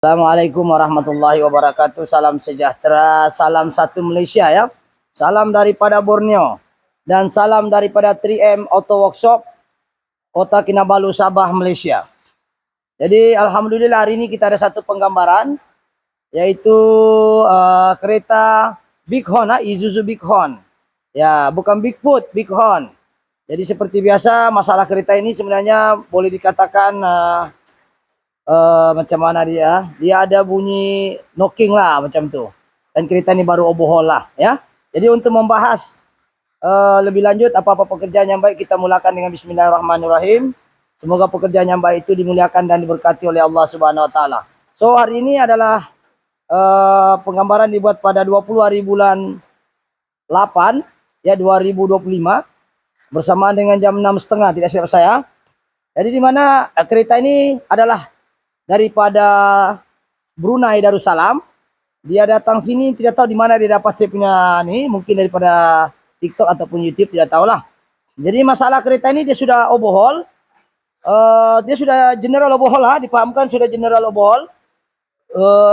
Assalamualaikum warahmatullahi wabarakatuh. Salam sejahtera, salam satu Malaysia ya. Salam daripada Borneo dan salam daripada 3M Auto Workshop Kota Kinabalu, Sabah, Malaysia. Jadi alhamdulillah hari ini kita ada satu penggambaran yaitu kereta Bighorn, Isuzu Bighorn. Ya, bukan Bigfoot, Bighorn. Jadi seperti biasa masalah kereta ini sebenarnya boleh dikatakan macam mana dia ada bunyi knocking lah macam tu, dan kereta ni baru overhaul lah ya. Jadi untuk membahas lebih lanjut apa-apa pekerjaan yang baik, kita mulakan dengan bismillahirrahmanirrahim. Semoga pekerjaan yang baik itu dimuliakan dan diberkati oleh Allah Subhanahu Wa Taala. So hari ini adalah penggambaran dibuat pada 20 hari bulan 8 ya 2025 bersamaan dengan jam 6.30 tidak silap saya. Jadi di mana kereta ini adalah daripada Brunei Darussalam. Dia datang sini, tidak tahu di mana dia dapat saya punya ni, mungkin daripada TikTok ataupun YouTube, tidak tahulah. Jadi masalah kereta ini dia sudah overhaul, dia sudah general overhaul lah, dipahamkan sudah general overhaul,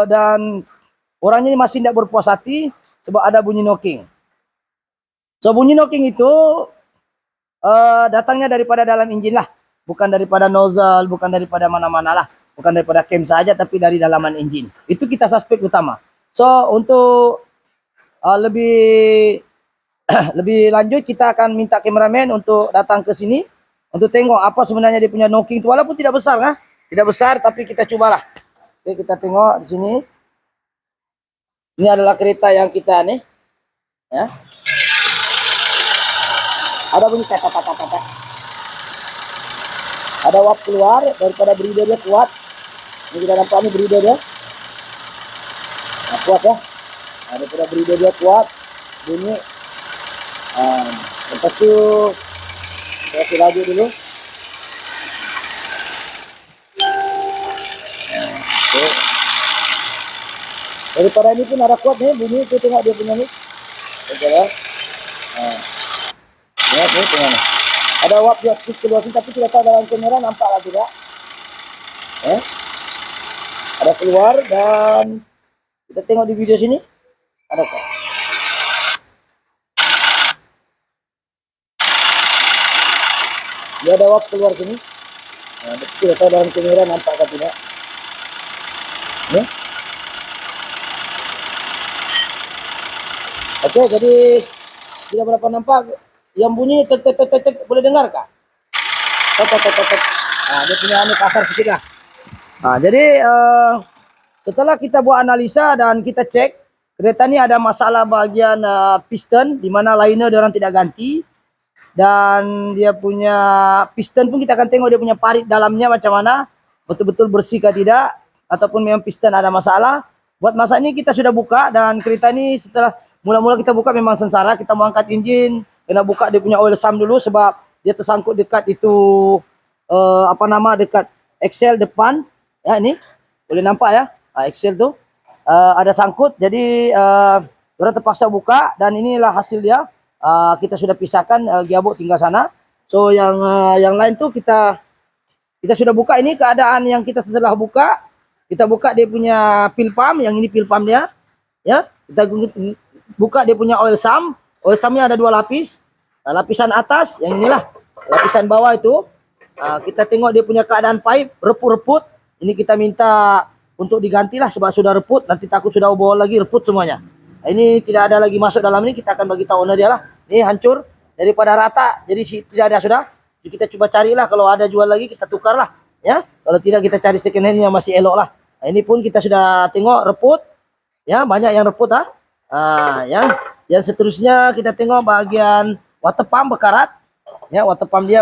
dan orangnya ini masih tidak berpuas hati sebab ada bunyi knocking. So bunyi knocking itu datangnya daripada dalam enjin lah, bukan daripada nozzle, bukan daripada mana-mana lah. Bukan daripada cam saja, tapi dari dalaman enjin. Itu kita suspek utama. So untuk lebih lebih lanjut, kita akan minta kameramen untuk datang ke sini untuk tengok apa sebenarnya dia punya knocking itu. Walaupun tidak besar lah, tidak besar, tapi kita cobalah. Oke, kita tengok di sini. Ini adalah kereta yang kita nih, ya. Ada bunyi kata-kata. Ada uap keluar daripada breedernya kuat. Ini kita nampak ni breeder dia. Nah, kuat ya. Nah, daripada breeder dia kuat. Bunyi. Lepas tu saya kasih laju dulu. Okay. Daripada ini pun ada kuat nih bunyi. Itu tengok dia punya ni. Okay, ya. Lihat ni tengok ni. Ada uap dia sedikit keluar sini, tapi tidak tahu dalam kamera nampak lah tidak. Ada keluar, dan kita tengok di video sini ada kok. Dia ada uap keluar sini. Nah, tidak tahu dalam kamera nampak atau tidak. Ya. Oke, jadi tidak berapa nampak. Yang bunyi tek boleh dengar kah? Tek. Nah, dia punya anu kasar sedikit lah. Nah, jadi setelah kita buat analisa dan kita cek, kereta ini ada masalah bagian piston, di mana liner dia orang tidak ganti, dan dia punya piston pun kita akan tengok dia punya parit dalamnya macam mana, betul-betul bersih kah tidak, ataupun memang piston ada masalah. Buat masa ini kita sudah buka, dan kereta ini setelah mula-mula kita buka memang sengsara. Kita mau angkat enjin, kena buka dia punya oil sump dulu sebab dia tersangkut dekat itu dekat axle depan ya. Ini boleh nampak ya, axle tu ada sangkut. Jadi orang terpaksa buka, dan inilah hasil dia. Kita sudah pisahkan, gearbox tinggal sana. So yang lain tu kita sudah buka. Ini keadaan yang kita setelah buka. Kita buka dia punya pil pump, yang ini pil pump dia ya. Kita buka dia punya oil sump. Oil sumpnya ada dua lapis. Lapisan atas yang inilah, lapisan bawah itu kita tengok dia punya keadaan pipe reput-reput. Ini kita minta untuk digantilah sebab sudah reput, nanti takut sudah overhaul lagi reput semuanya. Ini tidak ada lagi masuk dalam ini, kita akan bagi tahu owner dia lah. Ini hancur daripada rata, jadi tidak ada sudah. Jadi kita coba carilah, kalau ada jual lagi kita tukar lah ya. Kalau tidak kita cari second hand yang masih elok lah. Nah, ini pun kita sudah tengok reput ya, banyak yang reput yang seterusnya kita tengok bagian water pump berkarat ya. Water pump dia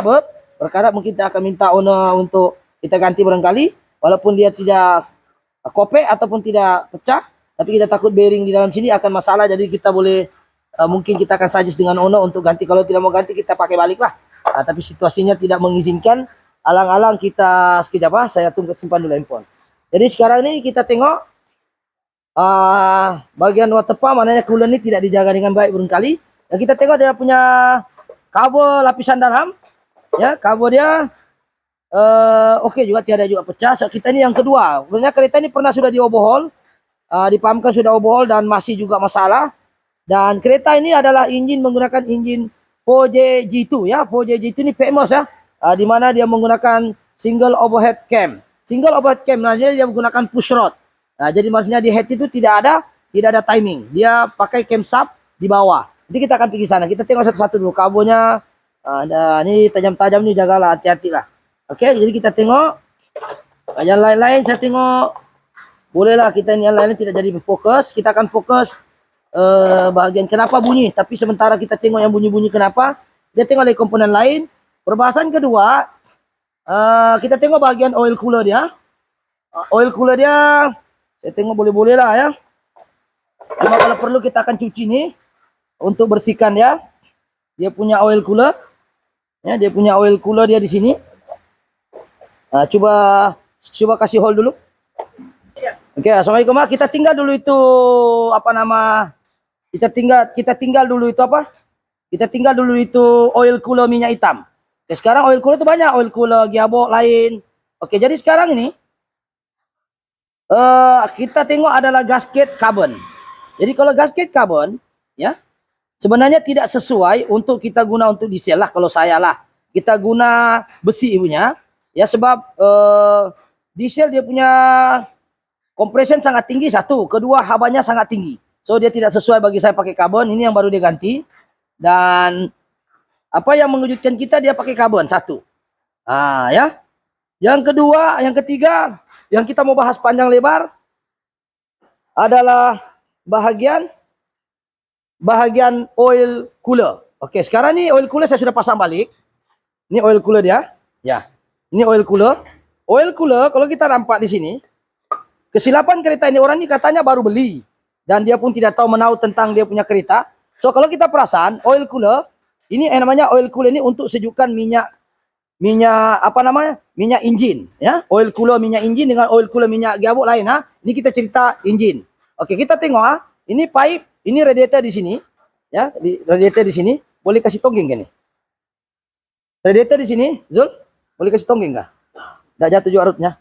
berkarat, mungkin kita akan minta owner untuk kita ganti barangkali, walaupun dia tidak kopek ataupun tidak pecah, tapi kita takut bearing di dalam sini akan masalah. Jadi kita boleh mungkin kita akan suggest dengan owner untuk ganti. Kalau tidak mau ganti kita pakai balik lah. Tapi situasinya tidak mengizinkan, alang-alang kita sekejap saya tunggu, simpan dulu handphone. Jadi sekarang ini kita tengok bagian water pump, mananya coolant ini tidak dijaga dengan baik barangkali. Dan kita tengok dia punya cover lapisan dalam ya, cover dia Oke juga, tiada juga pecah. So, kita ini yang kedua. Sebenarnya kereta ini pernah sudah dioverhaul, dipahamkan sudah overhaul dan masih juga masalah. Dan kereta ini adalah menggunakan injin 4J G2 ya. 4J G2 ini famous ya. Di mana dia menggunakan single overhead cam. Single overhead cam, maksudnya dia menggunakan push rod. Jadi maksudnya di head itu tidak ada timing. Dia pakai cam sub di bawah. Jadi kita akan pergi sana. Kita tengok satu-satu dulu kabelnya. Ini tajam-tajam nih, jagalah, hati-hati lah. Oke, jadi kita tengok. Yang lain-lain saya tengok. Bolehlah kita ini yang lain tidak jadi fokus. Kita akan fokus bahagian kenapa bunyi. Tapi sementara kita tengok yang bunyi-bunyi kenapa. Kita tengok dari komponen lain. Perbahasan kedua, kita tengok bahagian oil cooler dia. Oil cooler dia, saya tengok boleh-boleh lah ya. Cuma kalau perlu kita akan cuci nih untuk bersihkan ya. Dia punya oil cooler. Ya, dia punya oil cooler dia di sini. Coba kasih hold dulu. Oke, assalamualaikum. Kita tinggal dulu itu apa nama? Kita tinggal dulu itu apa? Kita tinggal dulu itu oil cooler minyak hitam. Oke, sekarang oil cooler itu banyak, oil cooler gearbox lain. Oke, jadi sekarang ini kita tengok adalah gasket karbon. Jadi kalau gasket karbon, ya sebenarnya tidak sesuai untuk kita guna untuk diesel lah. Kalau saya lah, kita guna besi punya. Ya sebab diesel dia punya compression sangat tinggi satu, kedua habanya sangat tinggi. So dia tidak sesuai bagi saya pakai karbon. Ini yang baru dia ganti. Dan apa yang mengejutkan kita, dia pakai karbon satu. Ya. Yang kedua, yang ketiga, yang kita mau bahas panjang lebar adalah bahagian oil cooler. Oke, sekarang ini oil cooler saya sudah pasang balik. Ini oil cooler dia. Ya. Ini oil cooler. Oil cooler kalau kita nampak di sini, kesilapan kereta ini, orang ini katanya baru beli dan dia pun tidak tahu menahu tentang dia punya kereta. So kalau kita perasan oil cooler ini namanya oil cooler ini untuk sejukkan minyak apa namanya? Minyak injin ya. Oil cooler minyak injin dengan oil cooler minyak gearbox lain ha. Ini kita cerita injin. Oke, kita tengok ini pipe, ini radiator di sini ya, radiator di sini. Boleh kasih tonggeng kan nih? Radiator di sini, Zul? Boleh kasih tonggeng enggak? Enggak jatuh juga arutnya.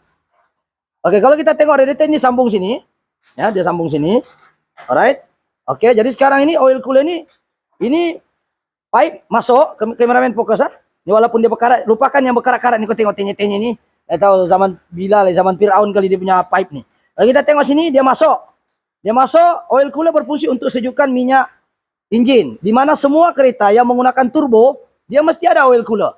Oke, kalau kita tengok radiator ini sambung sini. Ya, dia sambung sini. Alright. Oke, jadi sekarang ini oil cooler ini pipe masuk, kameramen fokus Ini walaupun dia berkarat, lupakan yang berkarat-karat nih, kau tengok tenye-tenye ini. Tahu zaman Bilal, zaman Firaun kali dia punya pipe nih. Kalau kita tengok sini dia masuk. Dia masuk, oil cooler berfungsi untuk sejukkan minyak injin. Di mana semua kereta yang menggunakan turbo, dia mesti ada oil cooler.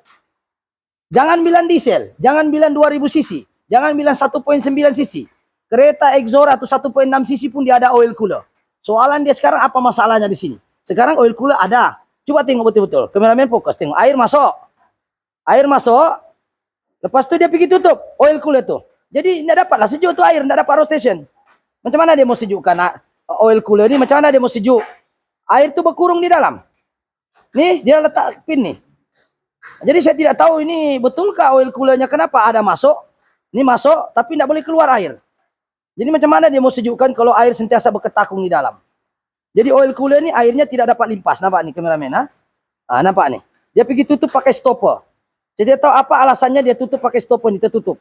Jangan bilang diesel, jangan bilang 2000 cc, jangan bilang 1.9 cc. Kereta Exor atau 1.6 cc pun dia ada oil cooler. Soalan dia sekarang apa masalahnya di sini? Sekarang oil cooler ada. Coba tengok betul-betul. Kameramen fokus, tengok air masuk. Air masuk. Lepas tu dia pergi tutup oil cooler tu. Jadi tidak dapatlah sejuk tu air, tidak dapat rotation. Macam mana dia mau sejukkan oil cooler ni? Macam mana dia mau sejuk? Air tu berkurung di dalam. Nih, dia letak pin nih. Jadi saya tidak tahu ini betulkah oil coolernya, kenapa ada masuk. Ini masuk tapi tidak boleh keluar air. Jadi macam mana dia mau sejukkan kalau air sentiasa berketakung di dalam. Jadi oil cooler ni airnya tidak dapat limpas. Nampak ni kameramen nampak ni. Dia pergi tutup pakai stopper. Saya tidak tahu apa alasannya dia tutup pakai stopper ni, tertutup.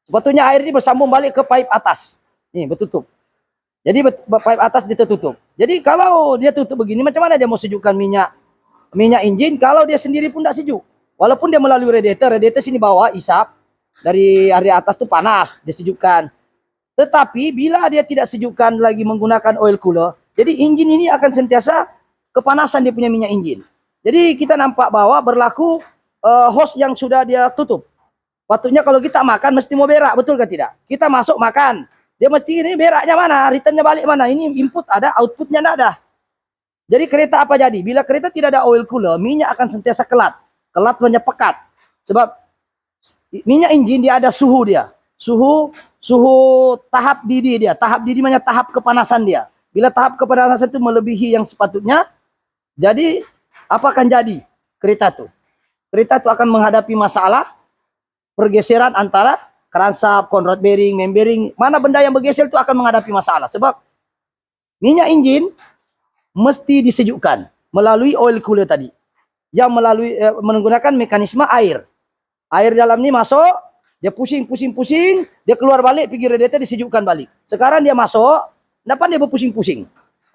Sepatutnya air ni bersambung balik ke pipe atas. Ni bertutup. Jadi pipe atas dia tertutup. Jadi kalau dia tutup begini, macam mana dia mau sejukkan minyak injin kalau dia sendiri pun tidak sejuk. Walaupun dia melalui radiator sini bawah isap, dari area atas tu panas, dia sejukkan. Tetapi bila dia tidak sejukkan lagi menggunakan oil cooler, jadi injin ini akan sentiasa kepanasan dia punya minyak injin. Jadi kita nampak bahwa berlaku hose yang sudah dia tutup. Patutnya kalau kita makan mesti mau berak, betul ke tidak? Kita masuk makan, dia mesti ini beraknya mana, returnnya balik mana. Ini input ada, outputnya tidak ada. Jadi kereta apa jadi? Bila kereta tidak ada oil cooler, minyak akan sentiasa kelat. Kelat banyak pekat. Sebab minyak injin dia ada suhu dia. Suhu tahap didih dia. Tahap didih maknanya tahap kepanasan dia. Bila tahap kepanasan itu melebihi yang sepatutnya, jadi apa akan jadi kereta itu? Kereta itu akan menghadapi masalah pergeseran antara crankshaft, conrod bearing, main bearing. Mana benda yang bergeser itu akan menghadapi masalah. Sebab minyak injin mesti disejukkan melalui oil cooler tadi. Yang menggunakan mekanisme air. Air dalam ini masuk, dia pusing, dia keluar balik, pergi radiator disejukkan balik. Sekarang dia masuk, kenapa dia berpusing-pusing?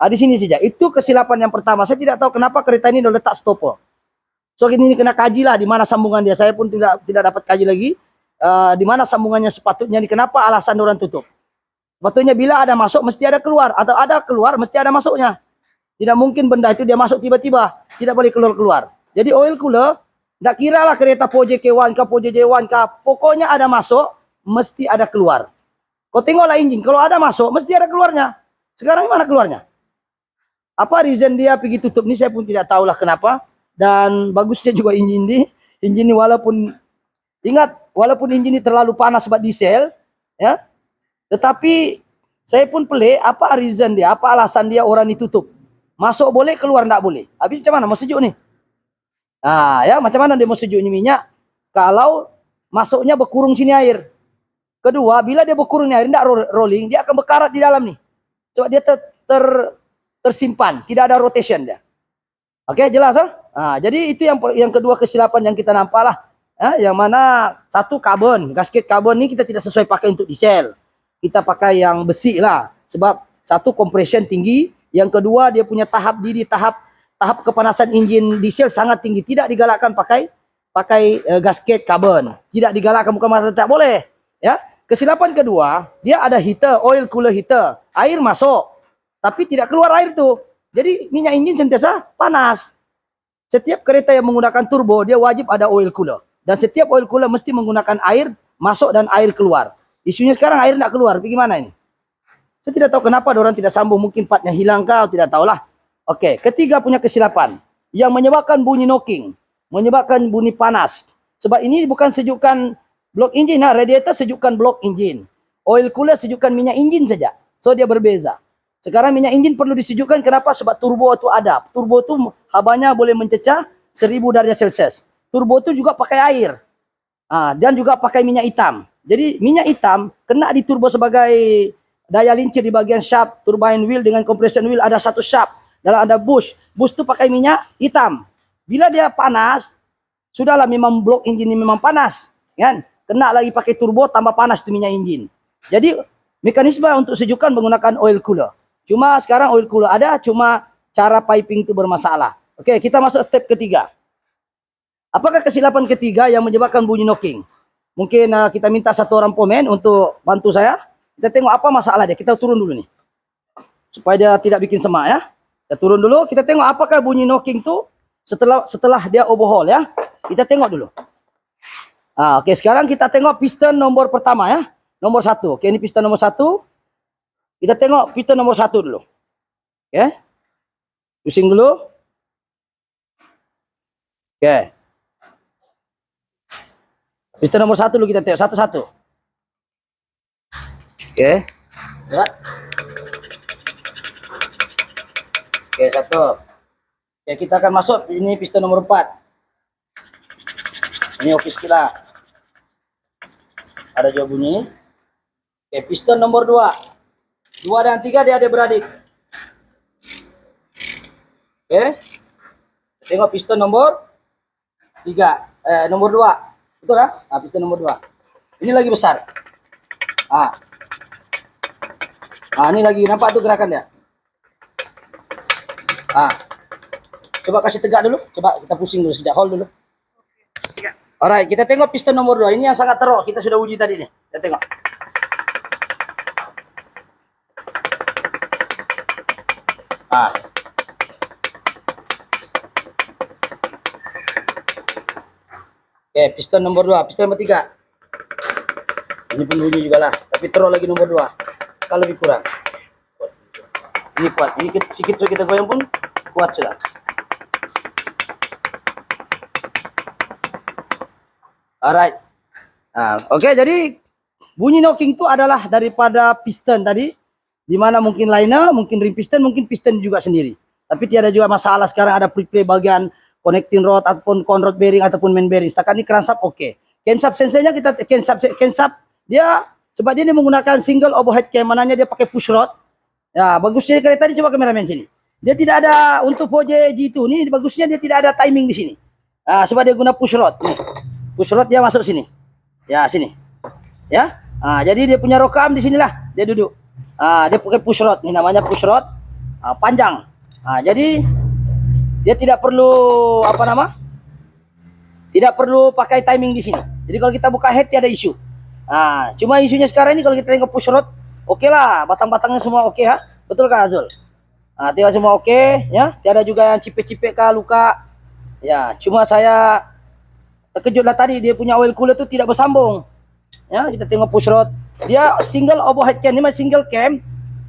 Di sini saja. Itu kesilapan yang pertama. Saya tidak tahu kenapa kereta ini udah letak stopper. So ini kena kaji lah di mana sambungan dia. Saya pun tidak dapat kaji lagi di mana sambungannya sepatutnya. Kenapa alasan orang tutup? Sepatutnya bila ada masuk mesti ada keluar, atau ada keluar mesti ada masuknya. Tidak mungkin benda itu dia masuk tiba-tiba, tidak boleh keluar. Jadi oil cooler, tak kira lah kereta Poje K1 kah, Poje J1 kah, pokoknya ada masuk, mesti ada keluar. Kau tengoklah engine, kalau ada masuk, mesti ada keluarnya. Sekarang mana keluarnya? Apa reason dia pergi tutup ni, saya pun tidak tahulah kenapa. Dan bagusnya juga engine ini walaupun, ingat, walaupun engine ini terlalu panas sebab diesel, ya, tetapi saya pun pelik, apa reason dia, apa alasan dia orang ditutup. Masuk boleh, keluar tidak boleh. Habis macam mana, mau sejuk nih? Ya, macam mana dia mau sejuknya minyak? Kalau masuknya berkurung sini air. Kedua, bila dia berkurung air, tidak rolling, dia akan berkarat di dalam nih. Sebab dia tersimpan, tidak ada rotation dia. Oke, jelas? Jadi itu yang kedua kesilapan yang kita nampak lah. Yang mana satu karbon, gasket karbon ini kita tidak sesuai pakai untuk diesel. Kita pakai yang besi lah. Sebab satu compression tinggi, yang kedua dia punya tahap kepanasan engine diesel sangat tinggi. Tidak digalakkan pakai gasket karbon. Tidak digalakkan, bukan masa tak boleh. Ya. Kesilapan kedua, dia ada heater, oil cooler heater. Air masuk, tapi tidak keluar air tuh. Jadi minyak engine sentiasa panas. Setiap kereta yang menggunakan turbo, dia wajib ada oil cooler. Dan setiap oil cooler mesti menggunakan air masuk dan air keluar. Isunya sekarang air tidak keluar, bagaimana ini? Saya tidak tahu kenapa orang tidak sambung, mungkin partnya hilang kah, tidak tahulah. Oke, ketiga punya kesilapan yang menyebabkan bunyi knocking, menyebabkan bunyi panas. Sebab ini bukan sejukkan blok engine, radiator sejukkan blok engine. Oil cooler sejukkan minyak engine saja. So dia berbeza. Sekarang minyak engine perlu disejukkan, kenapa? Sebab turbo itu ada. Turbo itu habanya boleh mencecah 1000 derajat Celcius. Turbo itu juga pakai air. Dan juga pakai minyak hitam. Jadi minyak hitam kena di turbo sebagai daya lincir di bagian shaft, turbine wheel dengan compression wheel ada satu shaft, dalam ada bush. Bush itu pakai minyak hitam. Bila dia panas, sudahlah memang blok engine ini memang panas, kan? Kena lagi pakai turbo tambah panas itu minyak engine. Jadi mekanisme untuk sejukan menggunakan oil cooler. Cuma sekarang oil cooler ada, cuma cara piping itu bermasalah. Oke, kita masuk step ketiga. Apakah kesilapan ketiga yang menyebabkan bunyi knocking? Mungkin kita minta satu orang pomen untuk bantu saya. Kita tengok apa masalah dia. Kita turun dulu nih. Supaya dia tidak bikin semak ya. Kita turun dulu. Kita tengok apakah bunyi knocking tu setelah dia overhaul ya. Kita tengok dulu. Oke, sekarang kita tengok piston nomor pertama ya. Nomor 1. Oke, ini piston nomor 1. Kita tengok piston nomor 1 dulu. Oke. Pusing dulu. Oke. Piston nomor 1 dulu kita tengok satu-satu. Oke. Ya. Oke, 1. Oke, kita akan masuk ini piston nomor 4. Ini oke sekilas. Ada juga bunyi. Oke, piston nomor 2. 2 dan 3 dia ada beradik. Oke. Tengok piston nomor 3. Nomor 2. Betul lah? Piston nomor 2. Ini lagi besar. Ini lagi nampak tuh gerakan dia. Coba kasih tegak dulu. Coba kita pusing dulu sekejap, hold dulu. Alright, kita tengok piston nomor 2. Ini yang sangat teruk. Kita sudah uji tadi nih. Kita tengok. Oke, piston nomor 2, piston nomor 3. Ini pun bunyi juga lah, tapi terus lagi nomor 2. Kalau lebih kurang. Ini kuat, ini sedikit kita goyang pun kuat sudah. Alright. Oke, jadi bunyi knocking itu adalah daripada piston tadi, di mana mungkin liner, mungkin rim piston, mungkin piston juga sendiri. Tapi tiada juga masalah sekarang ada pre-play bagian connecting rod ataupun conrod bearing ataupun main bearing. Setakat ini crankshaft oke. Camshaft sensornya kita camshaft dia sebab dia menggunakan single overhead cam, mananya dia pakai push rod. Ya, bagusnya kereta ini, coba kameramen sini. Dia tidak ada untuk Poje G2 nih, bagusnya dia tidak ada timing di sini. Sebab dia guna push rod nih. Push rod dia masuk sini. Ya, sini. ya. Jadi dia punya rokam di sinilah dia duduk. Dia pakai push rod, ini namanya push rod panjang. Jadi dia tidak perlu tidak perlu pakai timing di sini. Jadi kalau kita buka head tiada isu. Cuma isunya sekarang ini kalau kita tengok push rod, oke lah, batang-batangnya semua oke ya. Betul kah Azul? Tiada semua oke ya, tiada juga yang cipek-cipek kah luka. Ya, cuma saya terkejutlah tadi dia punya oil cooler itu tidak bersambung. Ya, kita tengok push rod. Dia single overhead can, ini masih single cam,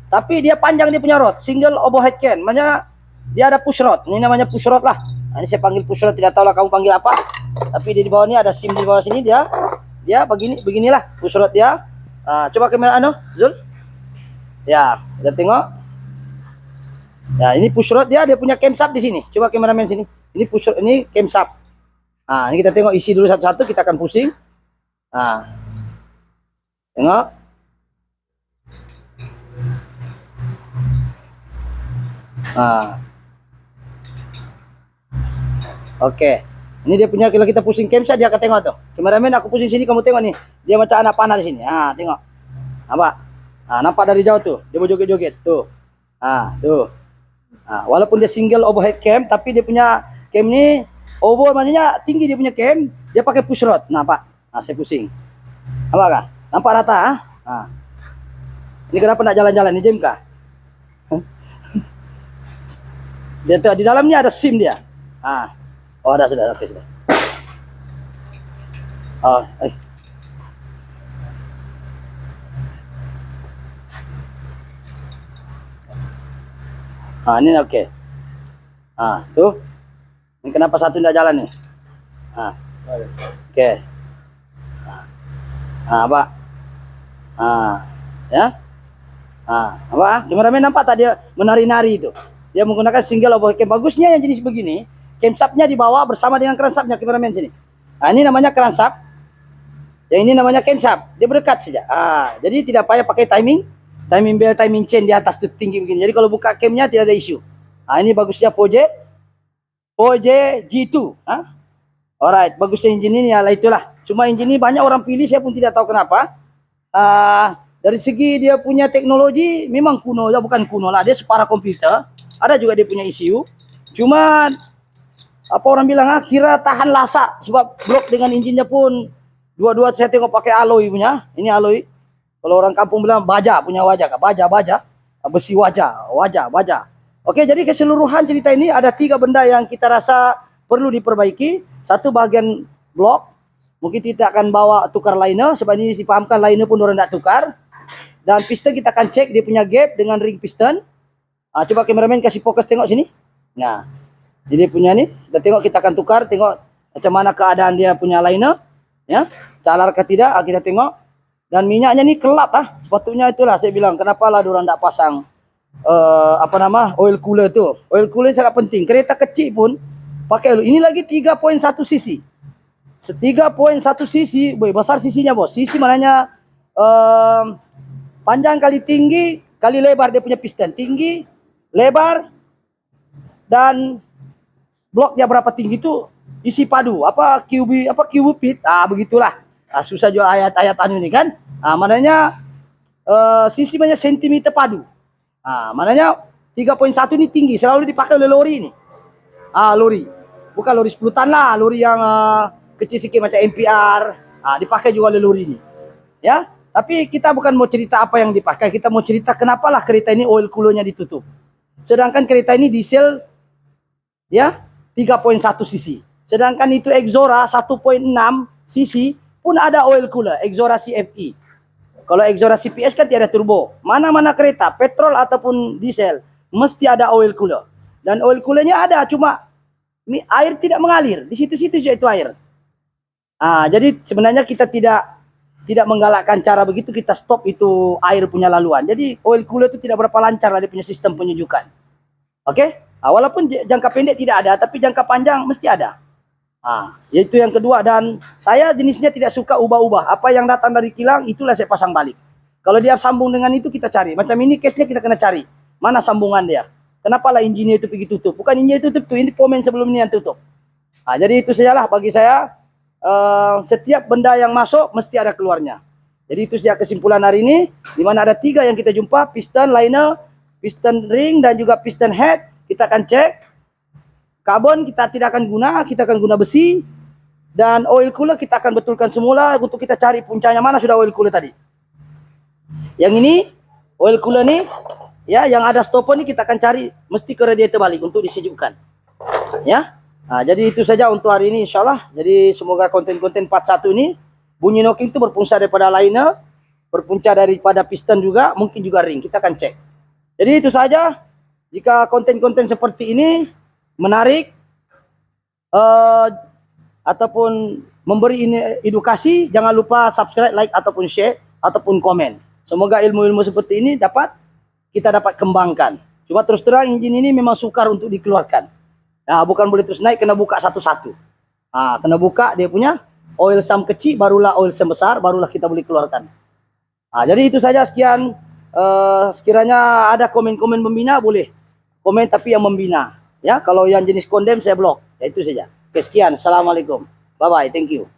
tapi dia panjang dia punya rod, single overhead can. Makanya dia ada push rod. Ini namanya push rod lah. Ini saya panggil push rod, tidak tahu lah kamu panggil apa. Tapi di bawah ini ada SIM di bawah sini dia beginilah push rod dia. Coba kamera Zul. Ya, kita tengok. Ya, ini push rod dia punya camshaft di sini. Coba kameramen sini. Ini push rod, ini camshaft. Ini kita tengok isi dulu satu-satu, kita akan pusing. Tengok. Oke. Ini dia punya, kalau kita pusing camshaft dia akan tengok tuh. Kameramen aku pusing sini, kamu tengok nih. Dia macam anak panah di sini. Tengok. Nampak dari jauh tuh. Dia berjoget-joget tuh. Tuh. Walaupun dia single overhead cam, tapi dia punya cam ini over, maksudnya tinggi dia punya cam, dia pakai push rod. Nampak? Saya pusing. Nampak kah? Nampak rata? Ini kenapa nak jalan-jalan? Ini jam kah? Dia tuh di dalamnya ada SIM dia. Oh, ada sudah, oke sudah. Ini oke. Tuh. Ini kenapa satu tidak jalan nih? Oke. Pak. Ya. Apa? Kameramen nampak tadi dia menari-nari itu. Dia menggunakan single overhead cam. Bagusnya yang jenis begini, camshaftnya dibawa bersama dengan crankshaftnya, kameramen sini. Ini namanya crankshaft. Yang ini namanya camshaft. Dia berdekat saja. Jadi tidak payah pakai timing belt, timing chain di atas tuh tinggi begini. Jadi kalau buka camnya tidak ada isu. Ini bagusnya Poje G2. Alright, bagusnya engine ini ya itulah. Cuma engine ini banyak orang pilih, saya pun tidak tahu kenapa. Dari segi dia punya teknologi memang kuno, bukan kuno lah, dia separa komputer. Ada juga dia punya ECU. Cuma apa orang bilang kira tahan lasa, sebab blok dengan engine-nya pun dua-dua saya tengok pakai alloy punya. Ini alloy. Kalau orang kampung bilang baja punya wajah, baja, besi wajah. Oke, jadi keseluruhan cerita ini ada 3 benda yang kita rasa perlu diperbaiki. Satu, bagian blok, mungkin kita akan bawa tukar liner, sebab ini dipahamkan liner pun orang tidak tukar. Dan piston kita akan cek dia punya gap dengan ring piston. Coba kameramen kasih fokus tengok sini. Nah, jadi punya ini, kita tengok, kita akan tukar, tengok macam mana keadaan dia punya liner, ya, calar ke tidak, kita tengok. Dan minyaknya ini kelap sepatutnya itulah saya bilang kenapa lah orang tak pasang oil cooler tu. Oil cooler sangat penting. Kereta kecil pun pakai oil. Ini lagi 3.1 cc. 3.1 cc, besar cc-nya bos. Cc maknanya panjang kali tinggi kali lebar dia punya piston. Tinggi, lebar, dan bloknya berapa tinggi itu isi padu. Cubic feet. Begitulah. Susah juga ayat-ayat ini kan. Maknanya sisi banyak sentimeter padu. Maknanya 3.1 ini tinggi, selalu dipakai oleh lori ini. Lori. Bukan lori 10 ton lah, lori yang kecil sikit macam MPR. Dipakai juga oleh lori ini. Ya, tapi kita bukan mau cerita apa yang dipakai, kita mau cerita kenapalah kereta ini oil coolernya ditutup. Sedangkan kereta ini diesel ya 3.1 cc. Sedangkan itu Exora 1.6 cc pun ada oil cooler, Exora CFE. Kalau Exora CPS kan tiada turbo. Mana-mana kereta, petrol ataupun diesel, mesti ada oil cooler. Dan oil coolernya ada, cuma air tidak mengalir. Di situ-situ saja itu air. Jadi sebenarnya kita tidak menggalakkan cara begitu, kita stop itu air punya laluan. Jadi oil cooler itu tidak berapa lancar lah dia punya sistem penyujukan. Oke? Walaupun jangka pendek tidak ada, tapi jangka panjang mesti ada. Yaitu yang kedua. Dan saya jenisnya tidak suka ubah-ubah. Apa yang datang dari kilang itulah saya pasang balik. Kalau dia sambung dengan itu kita cari. Macam ini case-nya kita kena cari. Mana sambungan dia? Kenapa lah engine itu pergi tutup? Bukan engine itu tutup tuh, ini pomen sebelum ini yang tutup. Jadi itu sajalah bagi saya. Setiap benda yang masuk mesti ada keluarnya. Jadi itu saja kesimpulan hari ini, di mana ada 3 yang kita jumpa, piston liner, piston ring, dan juga piston head. Kita akan cek. Karbon kita tidak akan guna, kita akan guna besi. Dan oil cooler kita akan betulkan semula untuk kita cari puncanya. Mana sudah oil cooler tadi? Yang ini, oil cooler nih, ya, yang ada stopper nih kita akan cari mesti ke radiator balik untuk disejukkan. Ya. Nah, jadi itu saja untuk hari ini insyaallah. Jadi semoga konten-konten part 1 ini bunyi knocking itu berpunca daripada liner, berpunca daripada piston juga, mungkin juga ring. Kita akan cek. Jadi itu saja. Jika konten-konten seperti ini menarik ataupun memberi edukasi, jangan lupa subscribe, like ataupun share ataupun komen. Semoga ilmu-ilmu seperti ini kita dapat kembangkan. Cuma terus terang engine ini memang sukar untuk dikeluarkan. Nah, bukan boleh terus naik, kena buka satu-satu. Nah, kena buka dia punya oil sump kecil, barulah oil sump besar, barulah kita boleh keluarkan. Nah, jadi itu saja, sekian. Sekiranya ada komen-komen membina boleh komen, tapi yang membina. Ya, kalau yang jenis kondem saya blok. Ya itu saja. Oke, sekian. Assalamualaikum. Bye bye. Thank you.